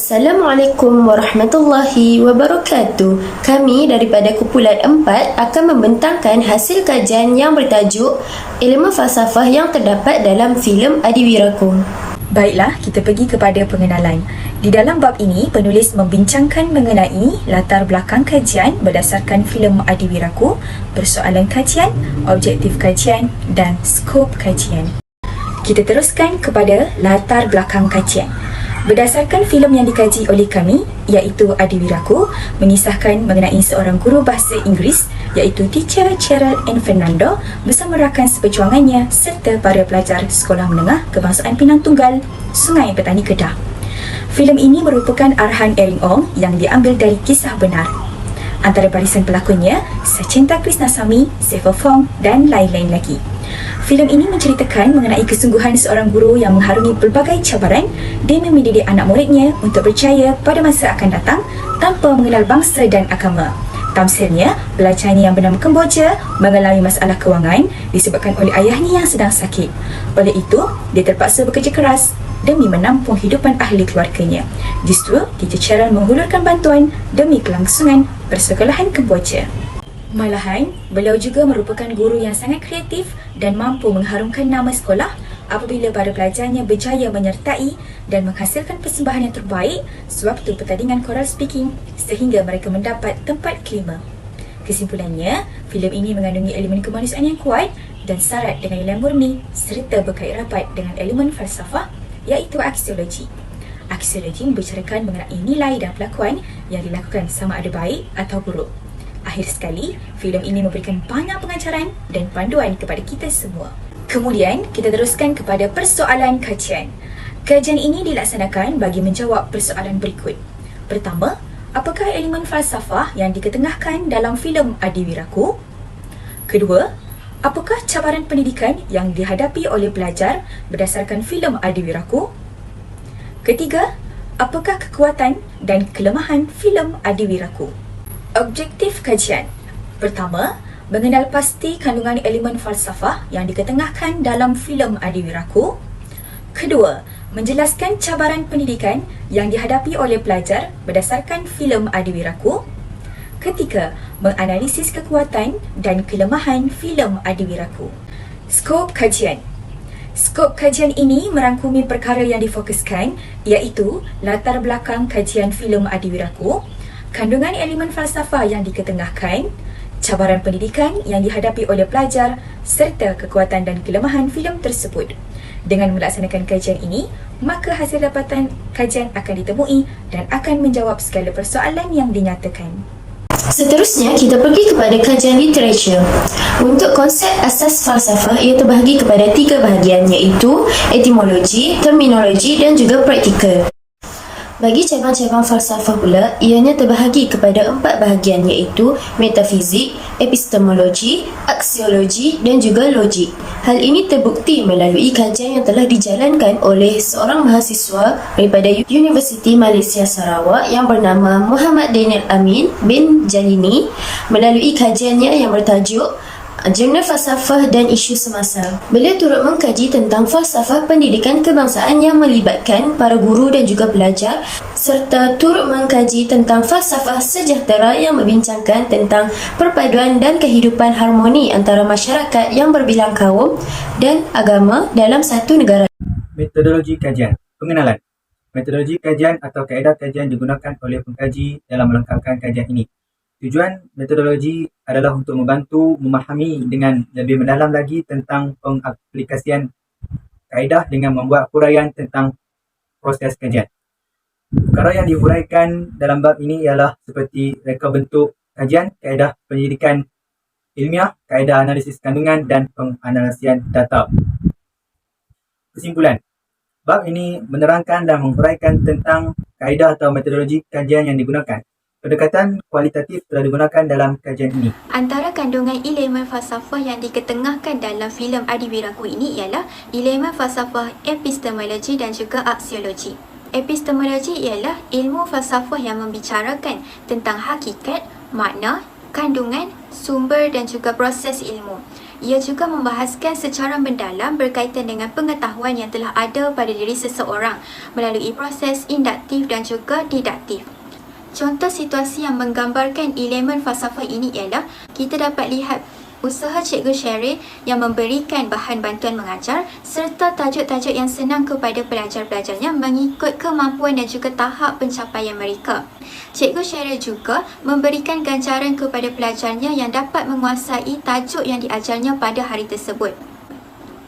Assalamualaikum warahmatullahi wabarakatuh. Kami daripada kumpulan 4 akan membentangkan hasil kajian yang bertajuk Elemen Falsafah yang terdapat dalam filem Adiwiraku. Baiklah, kita pergi kepada pengenalan. Di dalam bab ini, penulis membincangkan mengenai latar belakang kajian berdasarkan filem Adiwiraku, persoalan kajian, objektif kajian dan skop kajian. Kita teruskan kepada latar belakang kajian. Berdasarkan filem yang dikaji oleh kami, iaitu Adiwiraku, mengisahkan mengenai seorang guru bahasa Inggeris iaitu Teacher Cheryl and Fernando bersama rakan seperjuangannya serta para pelajar Sekolah Menengah Kebangsaan Pinang Tunggal, Sungai Petani Kedah. Filem ini merupakan arahan Ering Ong yang diambil dari kisah benar. Antara barisan pelakonnya, Sacinta Krisnasamy, Saiful Fong dan lain-lain lagi. Filem ini menceritakan mengenai kesungguhan seorang guru yang mengharungi pelbagai cabaran demi mendidik anak muridnya untuk percaya pada masa akan datang tanpa mengenal bangsa dan agama. Tamsilnya, pelajarnya yang bernama Kemboja mengalami masalah kewangan disebabkan oleh ayahnya yang sedang sakit. Oleh itu, dia terpaksa bekerja keras demi menampung hidupan ahli keluarganya. Justru, Teacher Cheryl menghulurkan bantuan demi kelangsungan persekolahan Kemboja. Malahan, beliau juga merupakan guru yang sangat kreatif dan mampu mengharumkan nama sekolah apabila para pelajarnya berjaya menyertai dan menghasilkan persembahan yang terbaik sewaktu pertandingan choral speaking sehingga mereka mendapat tempat kelima. Kesimpulannya, filem ini mengandungi elemen kemanusiaan yang kuat dan syarat dengan nilai murni serta berkait rapat dengan elemen falsafah iaitu aksiologi. Aksiologi membicarakan mengenai nilai dan perlakuan yang dilakukan sama ada baik atau buruk. Akhir sekali, filem ini memberikan banyak pengajaran dan panduan kepada kita semua. Kemudian, kita teruskan kepada persoalan kajian. Kajian ini dilaksanakan bagi menjawab persoalan berikut. Pertama, apakah elemen falsafah yang diketengahkan dalam filem Adiwiraku? Kedua, apakah cabaran pendidikan yang dihadapi oleh pelajar berdasarkan filem Adiwiraku? Ketiga, apakah kekuatan dan kelemahan filem Adiwiraku? Objektif kajian. Pertama, mengenal pasti kandungan elemen falsafah yang diketengahkan dalam filem Adiwiraku. Kedua, menjelaskan cabaran pendidikan yang dihadapi oleh pelajar berdasarkan filem Adiwiraku. Ketiga, menganalisis kekuatan dan kelemahan filem Adiwiraku. Skop kajian. Skop kajian ini merangkumi perkara yang difokuskan iaitu latar belakang kajian filem Adiwiraku, kandungan elemen falsafah yang diketengahkan, cabaran pendidikan yang dihadapi oleh pelajar serta kekuatan dan kelemahan filem tersebut. Dengan melaksanakan kajian ini, maka hasil dapatan kajian akan ditemui dan akan menjawab segala persoalan yang dinyatakan. Seterusnya, kita pergi kepada kajian literatur. Untuk konsep asas falsafah, ia terbahagi kepada 3 bahagian iaitu etimologi, terminologi dan juga praktikal. Bagi cabang-cabang falsafah pula, ianya terbahagi kepada 4 bahagian iaitu metafizik, epistemologi, aksiologi dan juga logik. Hal ini terbukti melalui kajian yang telah dijalankan oleh seorang mahasiswa daripada Universiti Malaysia Sarawak yang bernama Muhammad Daniel Amin bin Jalini melalui kajiannya yang bertajuk Jurnal Falsafah dan Isu Semasa. Beliau turut mengkaji tentang falsafah pendidikan kebangsaan yang melibatkan para guru dan juga pelajar serta turut mengkaji tentang falsafah sejahtera yang membincangkan tentang perpaduan dan kehidupan harmoni antara masyarakat yang berbilang kaum dan agama dalam satu negara. Metodologi kajian. Pengenalan. Metodologi kajian atau kaedah kajian digunakan oleh pengkaji dalam melengkapkan kajian ini. Tujuan metodologi adalah untuk membantu memahami dengan lebih mendalam lagi tentang pengaplikasian kaedah dengan membuat huraian tentang proses kajian. Perkara yang dihuraikan dalam bab ini ialah seperti reka bentuk kajian, kaedah pendidikan ilmiah, kaedah analisis kandungan dan penganalisian data. Kesimpulan. Bab ini menerangkan dan menghuraikan tentang kaedah atau metodologi kajian yang digunakan. Pendekatan kualitatif telah digunakan dalam kajian ini. Antara kandungan elemen falsafah yang diketengahkan dalam filem Adiwiraku ini ialah elemen falsafah epistemologi dan juga aksiologi. Epistemologi ialah ilmu falsafah yang membicarakan tentang hakikat, makna, kandungan, sumber dan juga proses ilmu. Ia juga membahaskan secara mendalam berkaitan dengan pengetahuan yang telah ada pada diri seseorang melalui proses induktif dan juga diduktif. Contoh situasi yang menggambarkan elemen falsafah ini ialah kita dapat lihat usaha Cikgu Sherry yang memberikan bahan bantuan mengajar serta tajuk-tajuk yang senang kepada pelajar-pelajarnya mengikut kemampuan dan juga tahap pencapaian mereka. Cikgu Sherry juga memberikan ganjaran kepada pelajarnya yang dapat menguasai tajuk yang diajarnya pada hari tersebut.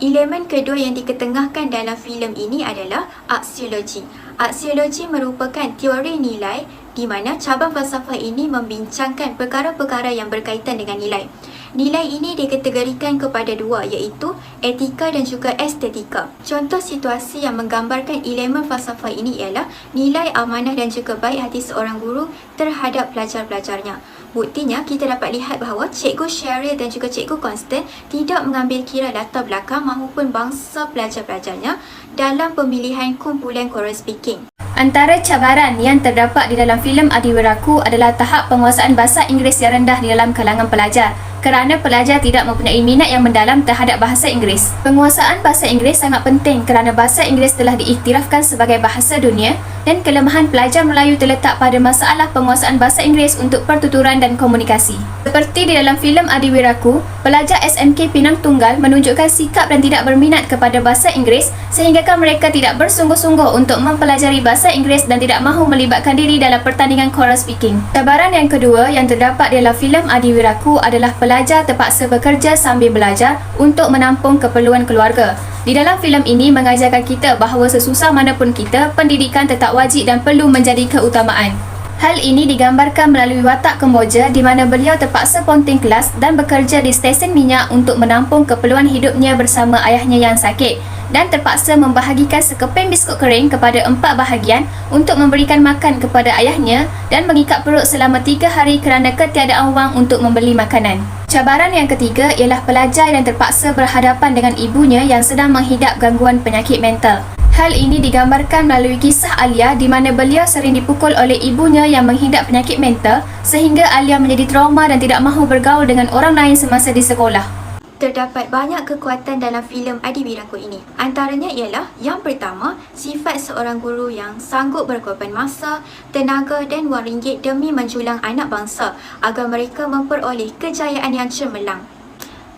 Elemen kedua yang diketengahkan dalam filem ini adalah aksiologi. Aksiologi merupakan teori nilai di mana cabang falsafah ini membincangkan perkara-perkara yang berkaitan dengan nilai. Nilai ini dikategorikan kepada dua, iaitu etika dan juga estetika. Contoh situasi yang menggambarkan elemen falsafah ini ialah nilai amanah dan juga baik hati seorang guru terhadap pelajar-pelajarnya. Buktinya, kita dapat lihat bahawa Cikgu Sherry dan juga Cikgu Constant tidak mengambil kira latar belakang maupun bangsa pelajar-pelajarnya dalam pemilihan kumpulan choral speaking. Antara cabaran yang terdapat di dalam filem Adiwiraku adalah tahap penguasaan bahasa Inggeris yang rendah di dalam kalangan pelajar kerana pelajar tidak mempunyai minat yang mendalam terhadap bahasa Inggeris. Penguasaan bahasa Inggeris sangat penting kerana bahasa Inggeris telah diiktirafkan sebagai bahasa dunia dan kelemahan pelajar Melayu terletak pada masalah penguasaan bahasa Inggeris untuk pertuturan dan komunikasi. Seperti di dalam filem Adiwiraku, pelajar SMK Pinang Tunggal menunjukkan sikap dan tidak berminat kepada bahasa Inggeris sehinggakan mereka tidak bersungguh-sungguh untuk mempelajari bahasa Inggeris dan tidak mahu melibatkan diri dalam pertandingan choral speaking. Cabaran yang kedua yang terdapat di dalam filem Adiwiraku adalah pelajar terpaksa bekerja sambil belajar untuk menampung keperluan keluarga. Di dalam filem ini mengajarkan kita bahawa sesusah manapun kita, pendidikan tetap wajib dan perlu menjadi keutamaan. Hal ini digambarkan melalui watak Kemboja di mana beliau terpaksa ponting kelas dan bekerja di stesen minyak untuk menampung keperluan hidupnya bersama ayahnya yang sakit dan terpaksa membahagikan sekeping biskut kering kepada 4 bahagian untuk memberikan makan kepada ayahnya dan mengikat perut selama 3 hari kerana ketiadaan wang untuk membeli makanan. Cabaran yang ketiga ialah pelajar yang terpaksa berhadapan dengan ibunya yang sedang menghidap gangguan penyakit mental. Hal ini digambarkan melalui kisah Alia di mana beliau sering dipukul oleh ibunya yang menghidap penyakit mental sehingga Alia menjadi trauma dan tidak mahu bergaul dengan orang lain semasa di sekolah. Terdapat banyak kekuatan dalam filem Adiwiraku ini. Antaranya ialah yang pertama, sifat seorang guru yang sanggup berkorban masa, tenaga dan wang ringgit demi menjulang anak bangsa agar mereka memperoleh kejayaan yang cemerlang.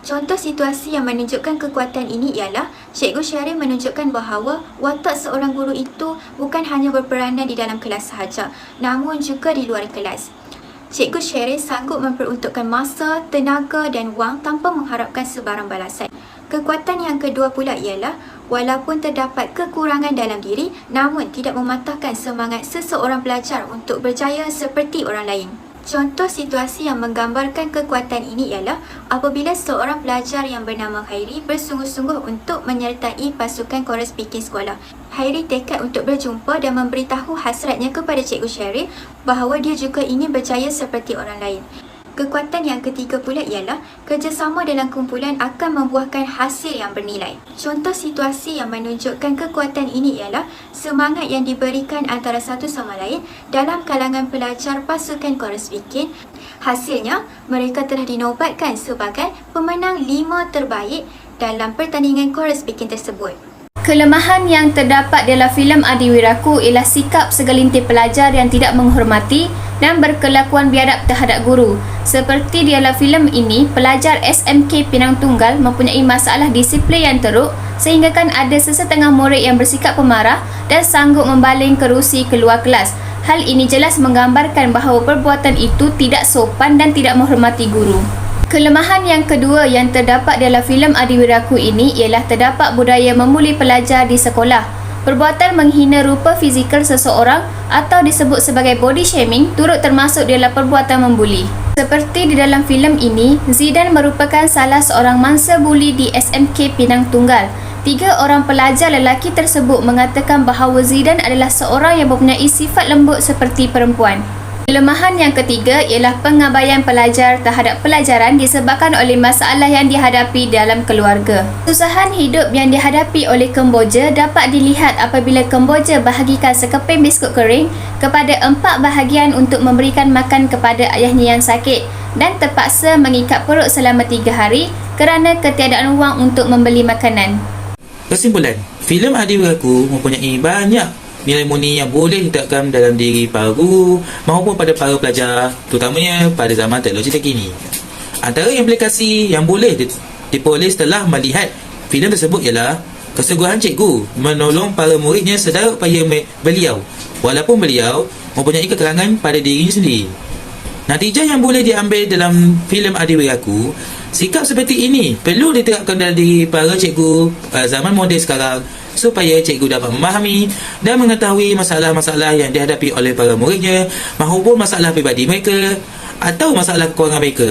Contoh situasi yang menunjukkan kekuatan ini ialah Cikgu Sherry menunjukkan bahawa watak seorang guru itu bukan hanya berperanan di dalam kelas sahaja, namun juga di luar kelas. Cikgu Sherry sanggup memperuntukkan masa, tenaga dan wang tanpa mengharapkan sebarang balasan. Kekuatan yang kedua pula ialah walaupun terdapat kekurangan dalam diri, namun tidak mematahkan semangat seseorang pelajar untuk berjaya seperti orang lain. Contoh situasi yang menggambarkan kekuatan ini ialah apabila seorang pelajar yang bernama Khairi bersungguh-sungguh untuk menyertai pasukan choral speaking sekolah. Khairi tekad untuk berjumpa dan memberitahu hasratnya kepada Cikgu Sherry bahawa dia juga ingin berjaya seperti orang lain. Kekuatan yang ketiga pula ialah kerjasama dalam kumpulan akan membuahkan hasil yang bernilai. Contoh situasi yang menunjukkan kekuatan ini ialah semangat yang diberikan antara satu sama lain dalam kalangan pelajar pasukan choral speaking. Hasilnya, mereka telah dinobatkan sebagai pemenang 5 terbaik dalam pertandingan choral speaking tersebut. Kelemahan yang terdapat dalam filem Adiwiraku ialah sikap segelintir pelajar yang tidak menghormati dan berkelakuan biadab terhadap guru. Seperti di dalam filem ini, pelajar SMK Pinang Tunggal mempunyai masalah disiplin yang teruk sehinggakan ada sesetengah murid yang bersikap pemarah dan sanggup membaling kerusi keluar kelas. Hal ini jelas menggambarkan bahawa perbuatan itu tidak sopan dan tidak menghormati guru. Kelemahan yang kedua yang terdapat dalam filem Adiwiraku ini ialah terdapat budaya membuli pelajar di sekolah. Perbuatan menghina rupa fizikal seseorang atau disebut sebagai body shaming turut termasuk dalam perbuatan membuli. Seperti di dalam filem ini, Zidan merupakan salah seorang mangsa buli di SMK Pinang Tunggal. 3 orang pelajar lelaki tersebut mengatakan bahawa Zidan adalah seorang yang mempunyai sifat lembut seperti perempuan. Kelemahan yang ketiga ialah pengabaian pelajar terhadap pelajaran disebabkan oleh masalah yang dihadapi dalam keluarga. Kesusahan hidup yang dihadapi oleh Kemboja dapat dilihat apabila Kemboja bahagikan sekeping biskut kering kepada 4 bahagian untuk memberikan makan kepada ayahnya yang sakit dan terpaksa mengikat perut selama 3 hari kerana ketiadaan wang untuk membeli makanan. Kesimpulan, filem Adiwiraku mempunyai banyak nilai murni yang boleh diterapkan dalam diri para guru maupun pada para pelajar, terutamanya pada zaman teknologi terkini. Antara implikasi yang boleh diperoleh setelah melihat filem tersebut ialah kesungguhan cikgu menolong para muridnya sedaya upaya beliau, walaupun beliau mempunyai kekurangan pada dirinya sendiri. Natijah yang boleh diambil dalam filem Adiwiraku, sikap seperti ini perlu diterapkan dalam diri para cikgu zaman moden sekarang supaya cikgu dapat memahami dan mengetahui masalah-masalah yang dihadapi oleh para muridnya maupun masalah pribadi mereka atau masalah kekurangan mereka.